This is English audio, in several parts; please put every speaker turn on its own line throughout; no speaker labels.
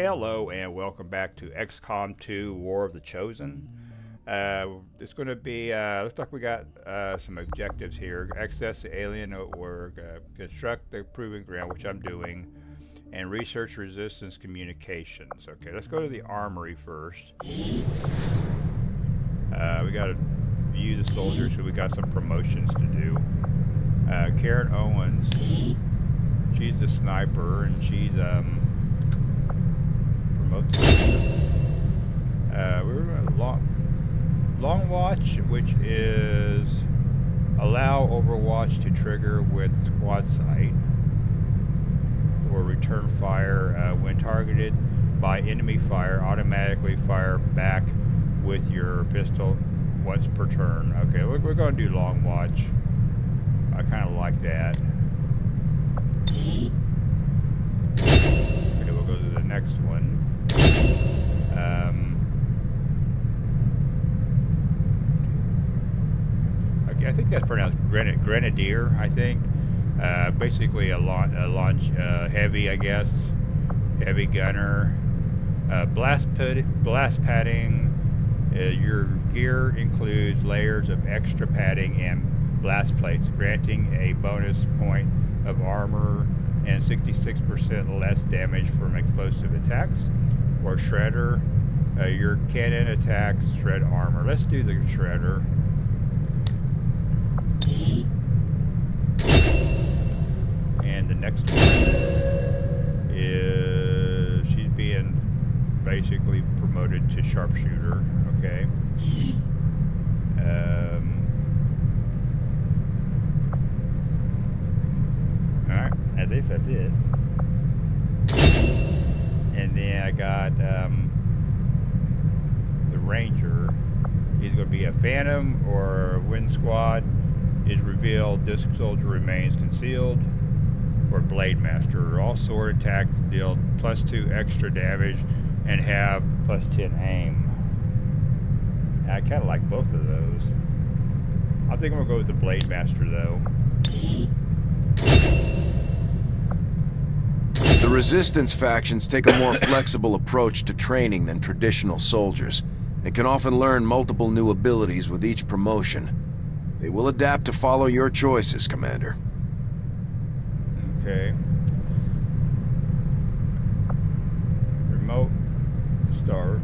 Hello and welcome back to XCOM 2 War of the Chosen. It's going to be, looks like we got some objectives here. Access the alien network, construct the proving ground, which I'm doing, and research resistance communications. Okay, let's go to the armory first. We got to view the soldiers, so we got some promotions to do. Karen Owens, she's the sniper, and she's, we're going to long watch, which is allow overwatch to trigger with squad sight, or return fire when targeted by enemy fire. Automatically fire back with your pistol once per turn. Okay, we're going to do long watch. I kind of like that. Okay, we'll go to the next one. Okay, I think that's pronounced Grenadier, I think. Basically a launch heavy, I guess. Heavy gunner. Blast padding. Your gear includes layers of extra padding and blast plates, granting a bonus point of armor and 66% less damage from explosive attacks. Or shredder, your cannon attacks shred armor. Let's do the shredder. And the next one is she's being basically promoted to sharpshooter. Okay. All right. At least that's it. And then I got the Ranger. He's going to be a Phantom or Wind Squad. Is revealed. This soldier remains concealed. Or Blade Master. All sword attacks deal +2 extra damage and have +10 aim. I kind of like both of those. I think I'm going to go with the Blade Master though.
The Resistance factions take a more flexible approach to training than traditional soldiers, and can often learn multiple new abilities with each promotion. They will adapt to follow your choices, Commander.
Okay. Remote start.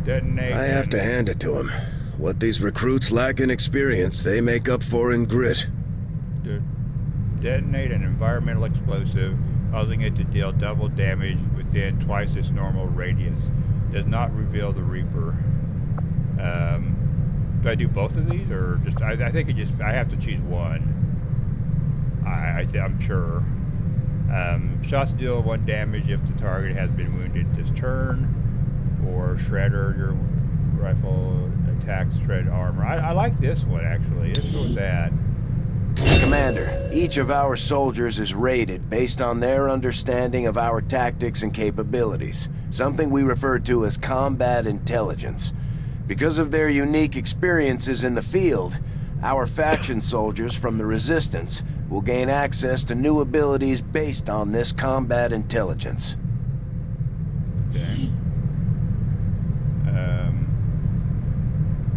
Detonate.
I have to hand it to them. What these recruits lack in experience, they make up for in grit.
Detonate an environmental explosive, causing it to deal double damage within twice its normal radius. Does not reveal the Reaper. Do I do both of these, or just? I think I have to choose one. I'm sure. Shots deal 1 damage if the target has been wounded this turn, or Shredder, your rifle attacks shred armor. I like this one actually. Let's go with that.
Commander, each of our soldiers is rated based on their understanding of our tactics and capabilities, something we refer to as combat intelligence. Because of their unique experiences in the field, our faction soldiers from the Resistance will gain access to new abilities based on this combat intelligence.
Okay.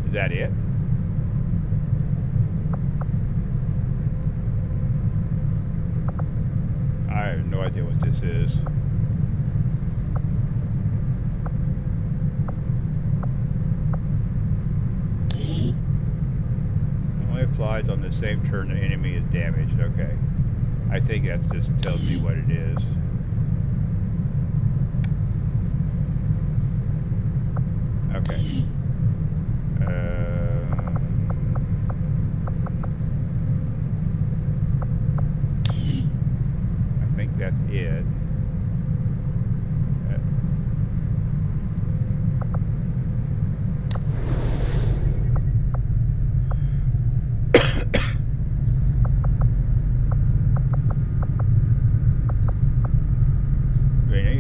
Is that it? I have no idea what this is. Only applies on the same turn the enemy is damaged. Okay. I think that just tells me what it is. Okay. I think that's it.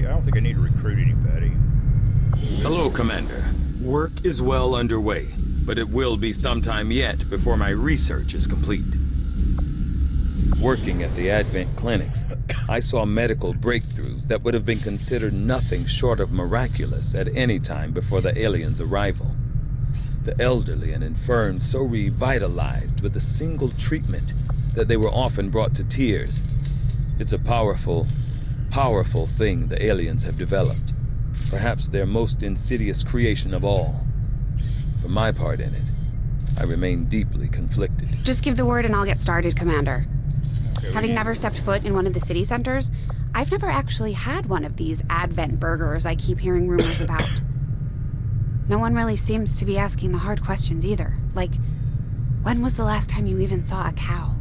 I don't think I need to recruit anybody.
Hello, Commander. Work is well underway, but it will be some time yet before my research is complete. Working at the Advent clinics I saw medical breakthroughs that would have been considered nothing short of miraculous at any time before the aliens' arrival. The elderly and infirm so revitalized with a single treatment that they were often brought to tears. It's a powerful, powerful thing the aliens have developed. Perhaps their most insidious creation of all. For my part in it, I remain deeply conflicted.
Just give the word and I'll get started, Commander.
Okay,
Having never stepped foot in one of the city centers, I've never actually had one of these Advent burgers I keep hearing rumors about. No one really seems to be asking the hard questions either. Like, when was the last time you even saw a cow?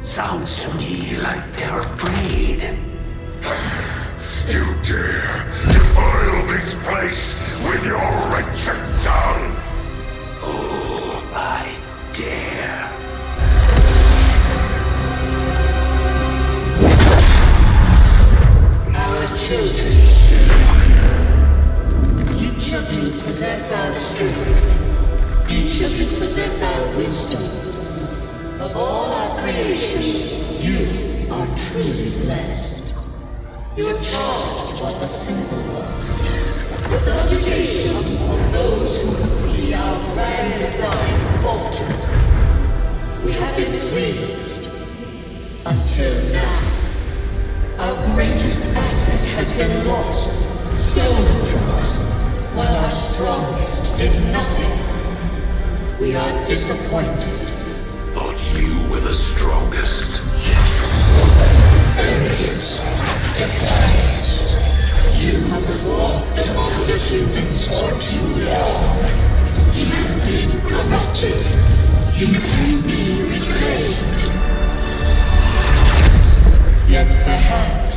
Sounds to me like they're afraid. You dare defile this place with your wretched tongue? Oh, I dare. Our children, each of you possess our strength. Each of you possess our wisdom. Of all our creations, you are truly blessed. Your charge was a simple one. The subjugation of those who could see our grand design faltered. We have been pleased. Until now. Our greatest asset has been lost, stolen from us, while our strongest did nothing. We are disappointed. Thought you were the strongest. Arrogance, defiance. You have walked among the humans for too long. You have been corrupted. You can be reclaimed. Yet perhaps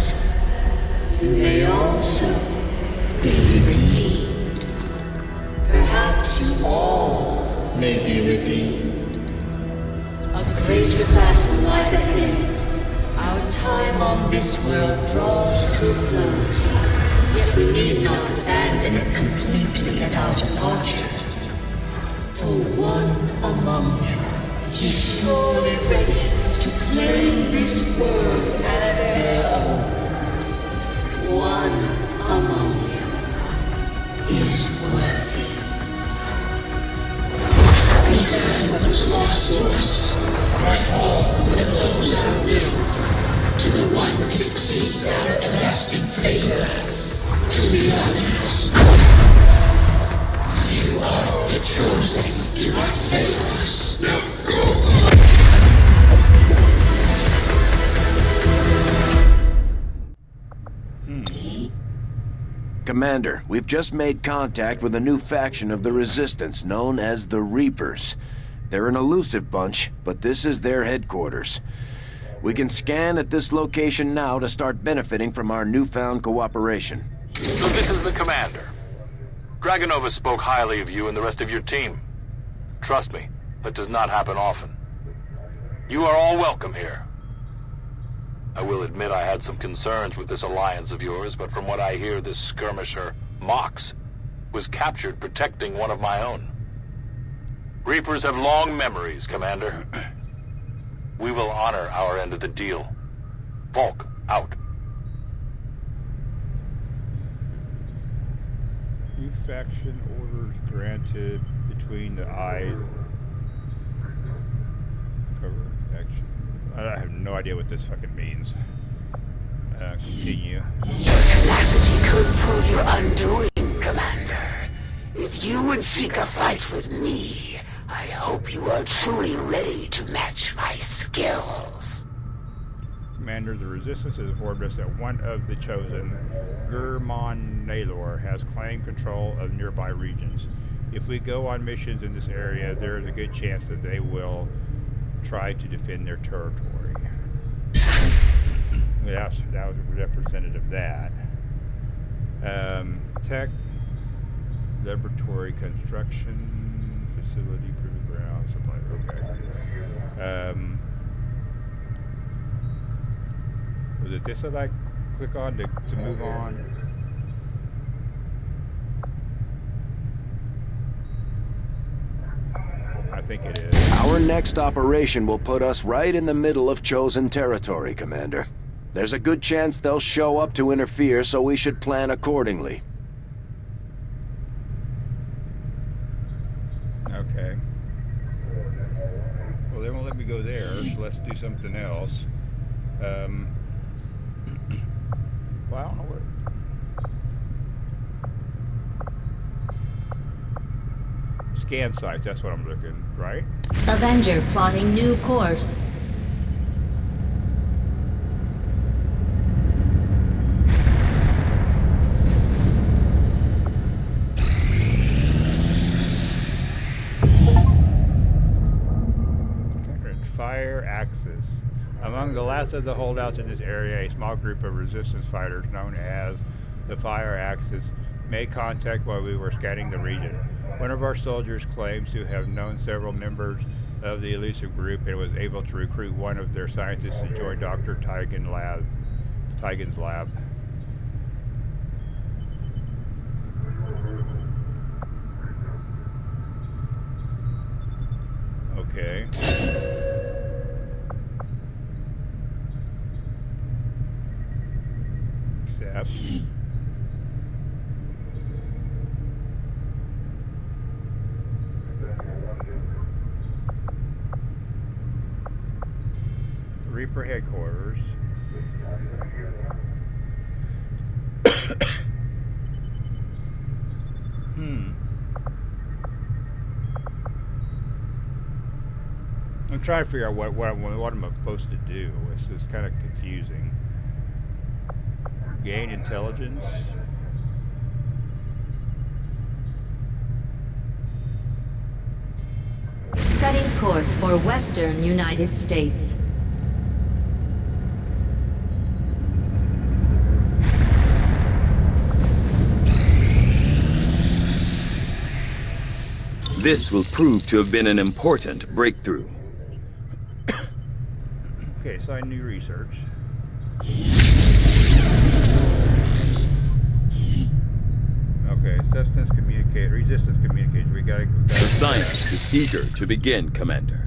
you may also be redeemed. Perhaps you all may be redeemed. A greater battle lies ahead. Our time on this world draws to a close, yet we need not abandon it completely at our departure. For one among you is surely ready to claim this world as their own. One among you is worthy. Return what was lost to us. Grant all that those our will, to the one that exceeds our everlasting favor, to the others. You are the chosen, do not fail us. Now go.
Commander, we've just made contact with a new faction of the Resistance known as the Reapers. They're an elusive bunch, but this is their headquarters. We can scan at this location now to start benefiting from our newfound cooperation.
So this is the commander. Dragonova spoke highly of you and the rest of your team. Trust me, that does not happen often. You are all welcome here. I will admit I had some concerns with this alliance of yours, but from what I hear, this skirmisher, Mox, was captured protecting one of my own. Reapers have long memories, Commander. We will honor our end of the deal. Volk, out.
New faction orders granted. The between the eyes. Cover action. I have no idea what this fucking means. Continue.
Your tenacity could prove your undoing, Commander. If you would seek a fight with me, I hope you are truly ready to match my skills.
Commander, the Resistance has informed us that one of the chosen, Gurman Naylor, has claimed control of nearby regions. If we go on missions in this area, there is a good chance that they will try to defend their territory. Yeah, that was representative of that. Tech, laboratory, construction, facility, proving ground, supply. Okay. Was it this that I click on to move on? I think it is.
Our next operation will put us right in the middle of chosen territory, Commander. There's a good chance they'll show up to interfere, so we should plan accordingly.
Okay. Well, they won't let me go there, so let's do something else. Well, I don't know what... Scan sites, that's what I'm looking, right?
Avenger plotting new course.
Fire Axis. Among the last of the holdouts in this area, a small group of resistance fighters known as the Fire Axis made contact while we were scanning the region. One of our soldiers claims to have known several members of the elusive group and was able to recruit one of their scientists to join Dr. Tigan's lab. Okay. Accept. Reaper headquarters. I'm trying to figure out what am I supposed to do. It's just kind of confusing. Gain intelligence.
Setting course for Western United States.
This will prove to have been an important breakthrough.
Okay, assign new research. Okay, resistance communicator. We gotta
The scientist is eager to begin, Commander.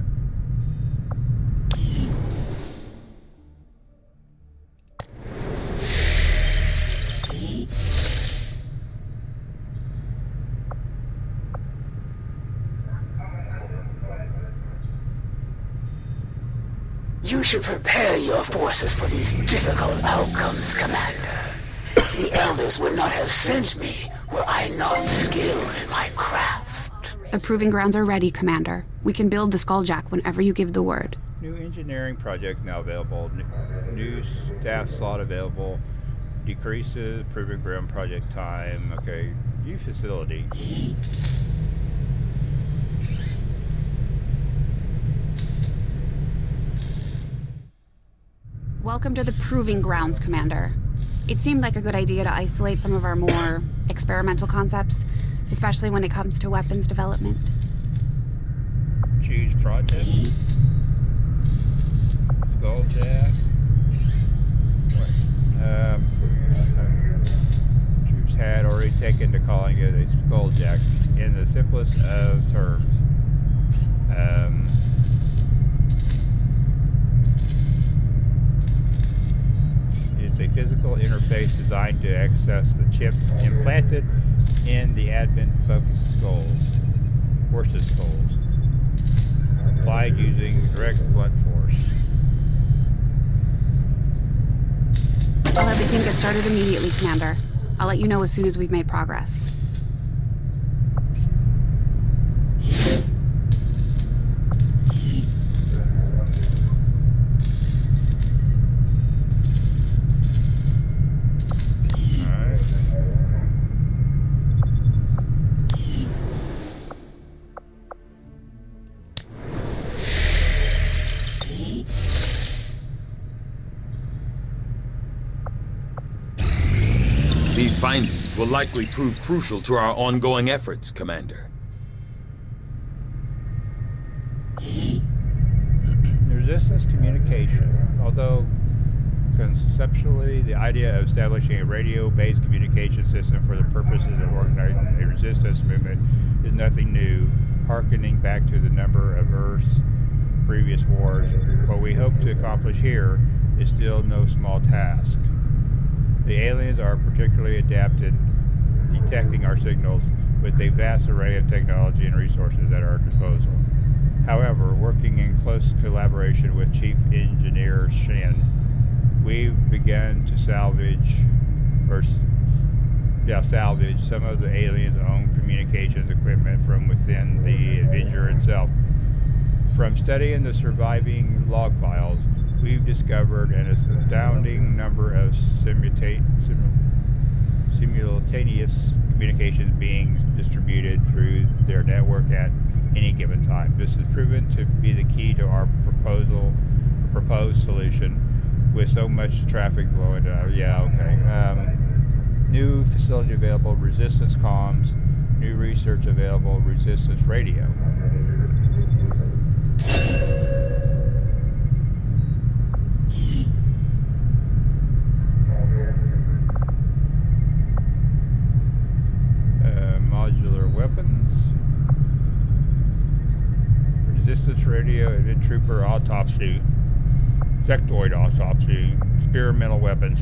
You should prepare your forces for these difficult outcomes, Commander. The Elders would not have sent me were I not skilled in my craft.
The proving grounds are ready, Commander. We can build the Skulljack whenever you give the word.
New engineering project now available. New staff slot available. Decreases proving ground project time. Okay, new facility.
Welcome to the Proving Grounds, Commander. It seemed like a good idea to isolate some of our more experimental concepts, especially when it comes to weapons development.
Choose project. Skulljack. Troops had already taken to calling it a Skulljack in the simplest of terms. It's a physical interface designed to access the chip implanted in the Advent-focused skulls. horses' skulls. Applied using direct blunt force.
I'll have the team get started immediately, Commander. I'll let you know as soon as we've made progress.
These findings will likely prove crucial to our ongoing efforts, Commander.
The resistance communication. Although conceptually the idea of establishing a radio-based communication system for the purposes of organizing a resistance movement is nothing new, hearkening back to the number of Earth's previous wars. What we hope to accomplish here is still no small task. The aliens are particularly adept in detecting our signals with a vast array of technology and resources at our disposal. However, working in close collaboration with Chief Engineer Shin, we've begun to salvage some of the aliens' own communications equipment from within the Avenger itself. From studying the surviving log files, we've discovered an astounding number of simultaneous communications being distributed through their network at any given time. This has proven to be the key to our proposed solution. With so much traffic flowing, new facility available, resistance comms. New research available, resistance radio. Modular weapons. Resistance radio, event trooper autopsy. Sectoid autopsy, experimental weapons.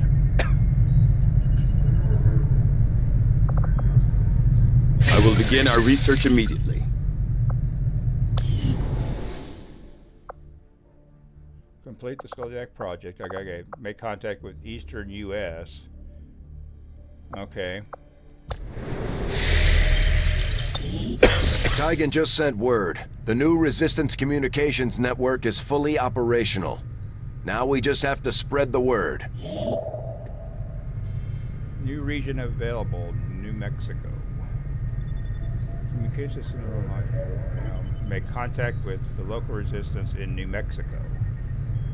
I will begin our research immediately.
Complete the Skulljack project. Okay. Make contact with Eastern U.S. Okay.
Tygan just sent word. The new Resistance Communications Network is fully operational. Now we just have to spread the word.
New region available, New Mexico. Communications make contact with the local resistance in New Mexico.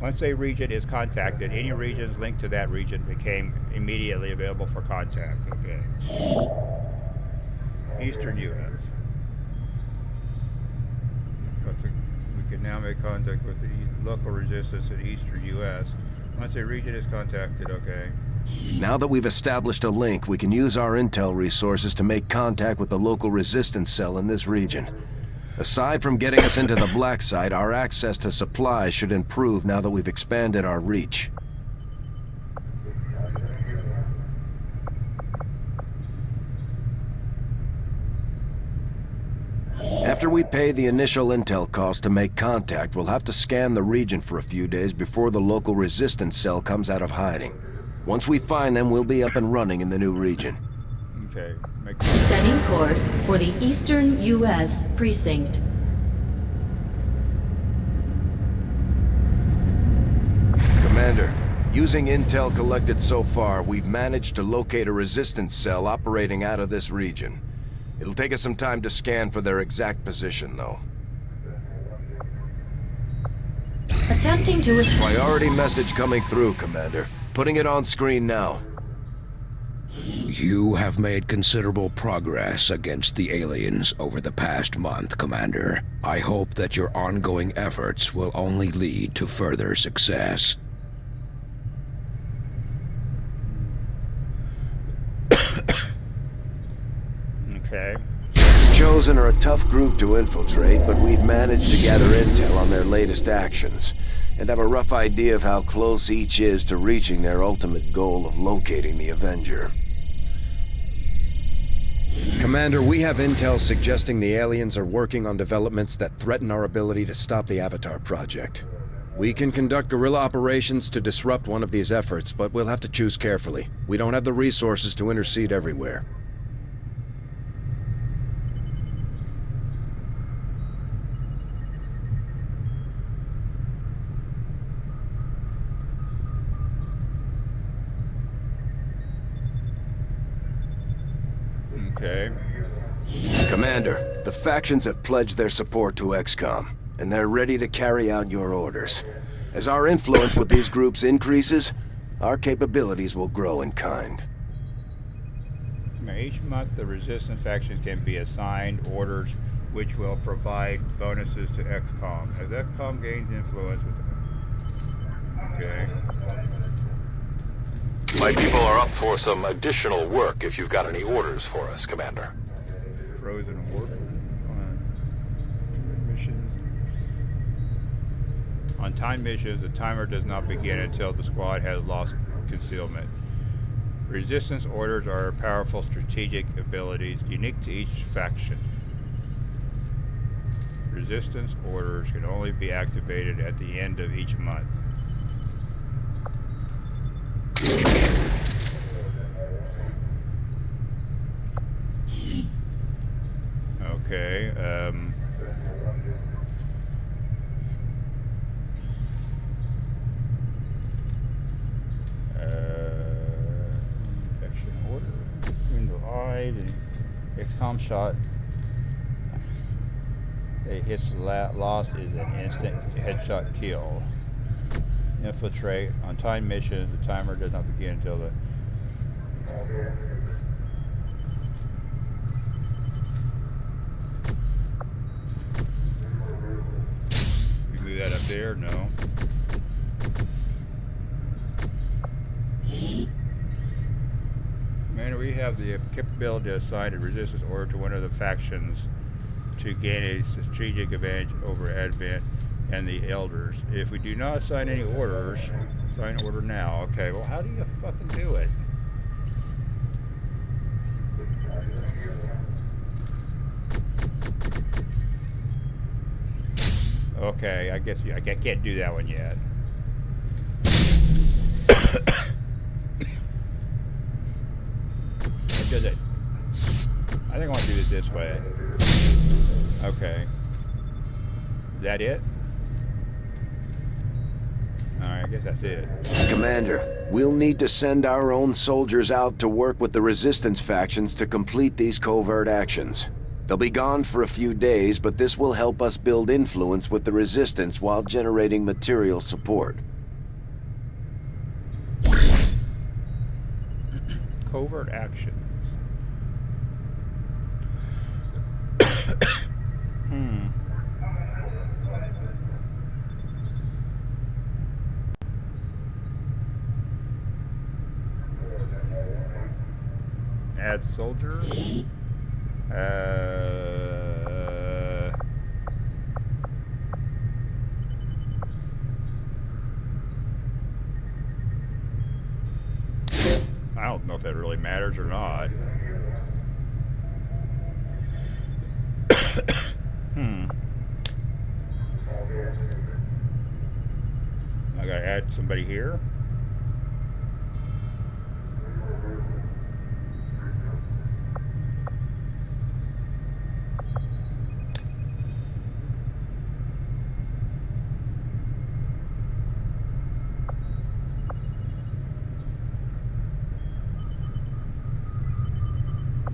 Once a region is contacted, any regions linked to that region became immediately available for contact. Okay. Eastern U.S. We can now make contact with the local resistance in Eastern U.S. Once a region is contacted, okay.
Now that we've established a link, we can use our intel resources to make contact with the local resistance cell in this region. Aside from getting us into the black site, our access to supplies should improve now that we've expanded our reach. After we pay the initial intel cost to make contact, we'll have to scan the region for a few days before the local resistance cell comes out of hiding. Once we find them, we'll be up and running in the new region.
Okay.
Setting course for the Eastern U.S. precinct.
Commander, using intel collected so far, we've managed to locate a resistance cell operating out of this region. It'll take us some time to scan for their exact position, though.
Attempting to...
Priority message coming through, Commander. Putting it on screen now.
You have made considerable progress against the aliens over the past month, Commander. I hope that your ongoing efforts will only lead to further success.
Okay.
Chosen are a tough group to infiltrate, but we've managed to gather intel on their latest actions, and have a rough idea of how close each is to reaching their ultimate goal of locating the Avenger. Commander
Commander, we have intel suggesting the aliens are working on developments that threaten our ability to stop the Avatar project. We can conduct guerrilla operations to disrupt one of these efforts, but we'll have to choose carefully. We don't have the resources to intercede everywhere.
Okay.
Commander, the factions have pledged their support to XCOM, and they're ready to carry out your orders. As our influence with these groups increases, our capabilities will grow in kind.
Each month, the resistance factions can be assigned orders which will provide bonuses to XCOM. As XCOM gains influence with Okay.
My people are up for some additional work if you've got any orders for us, Commander.
Frozen warp on missions. On time missions, the timer does not begin until the squad has lost concealment. Resistance orders are powerful strategic abilities unique to each faction. Resistance orders can only be activated at the end of each month. Okay, infection order, window hide, and XCOM shot. A hits loss is an instant headshot kill. Infiltrate. On time missions, the timer does not begin until the... You move that up there? No. Man, we have the capability to assign a resistance order to one of the factions to gain a strategic advantage over Advent and the Elders. If we do not assign any orders, assign order now. Okay, well, how do you fucking do it? Okay, I guess I can't do that one yet. Or does it? I think I want to do it this way. Okay. Is that it? Alright, I guess that's it.
Commander, we'll need to send our own soldiers out to work with the resistance factions to complete these covert actions. They'll be gone for a few days, but this will help us build influence with the resistance while generating material support.
Covert actions. Add soldier. I don't know if that really matters or not. I gotta add somebody here.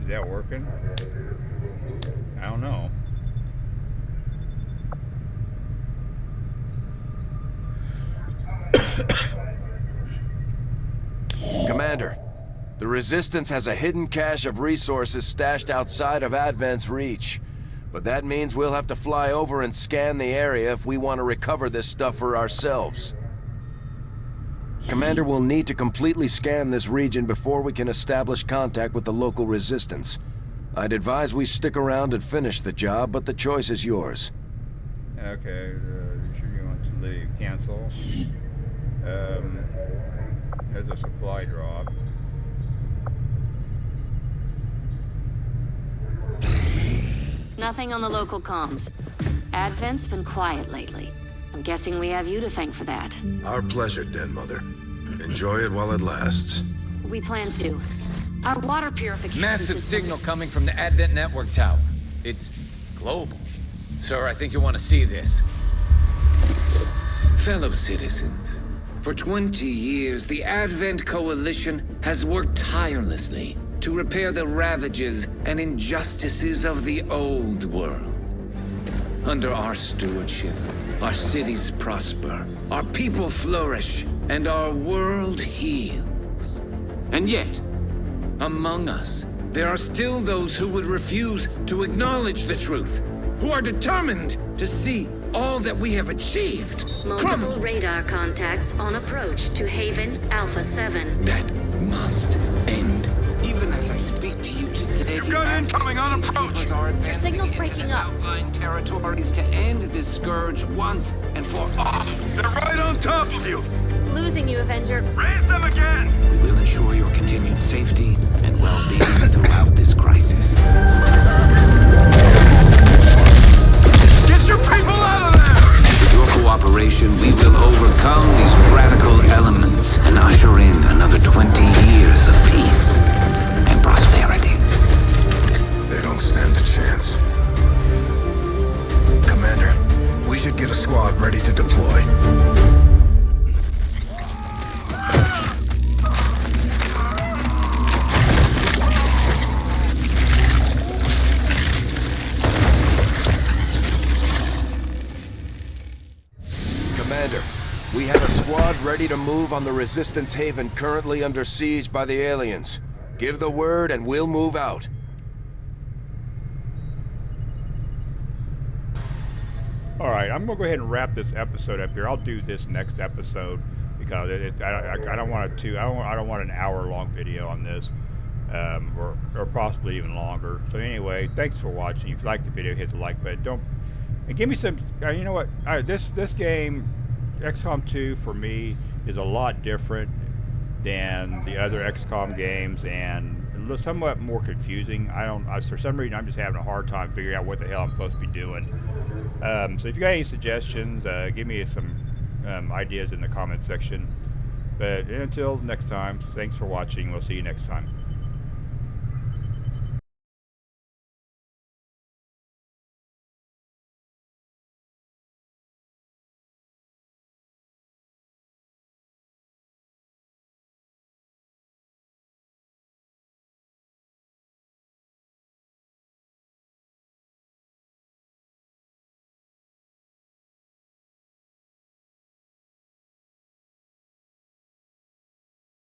Is that working? I don't know.
Commander, the Resistance has a hidden cache of resources stashed outside of Advent's reach. But that means we'll have to fly over and scan the area if we want to recover this stuff for ourselves. Commander will need to completely scan this region before we can establish contact with the local Resistance. I'd advise we stick around and finish the job, but the choice is yours.
Okay, you sure you want to leave? Cancel. There's a supply drop.
Nothing on the local comms. Advent's been quiet lately. I'm guessing we have you to thank for that.
Our pleasure, Den Mother. Enjoy it while it lasts.
We plan to. Our water purification
Massive
system-
signal coming from the Advent network tower. It's global. Sir, I think you want to see this.
Fellow citizens, for 20 years, the Advent Coalition has worked tirelessly to repair the ravages and injustices of the old world. Under our stewardship, our cities prosper, our people flourish, and our world heals. And yet, among us, there are still those who would refuse to acknowledge the truth, who are determined to see all that we have achieved.
Multiple radar contacts on approach to Haven Alpha 7.
That must end. Even as I speak to you today,
You've got incoming on approach.
Your
signal's breaking up.
Outlying territories to end this scourge once and for all.
They're right on top of you.
Losing you, Avenger.
Raise them again.
We will ensure your continued safety and well-being throughout this crisis.
Get your people out of there!
With your cooperation, we will overcome these radical elements and usher in another 20 years of peace and prosperity.
They don't stand a chance. Commander, we should get a squad ready to deploy.
Commander, we have a squad ready to move on the Resistance Haven currently under siege by the aliens. Give the word and we'll move out.
Alright, I'm going to go ahead and wrap this episode up here. I'll do this next episode because I don't want I don't want an hour-long video on this, or possibly even longer. So anyway, thanks for watching. If you liked the video, hit the like button. And give me some. You know what? This game, XCOM 2, for me is a lot different than the other XCOM games and somewhat more confusing. For some reason, I'm just having a hard time figuring out what the hell I'm supposed to be doing. So if you got any suggestions, give me some ideas in the comment section. But until next time, thanks for watching. We'll see you next time.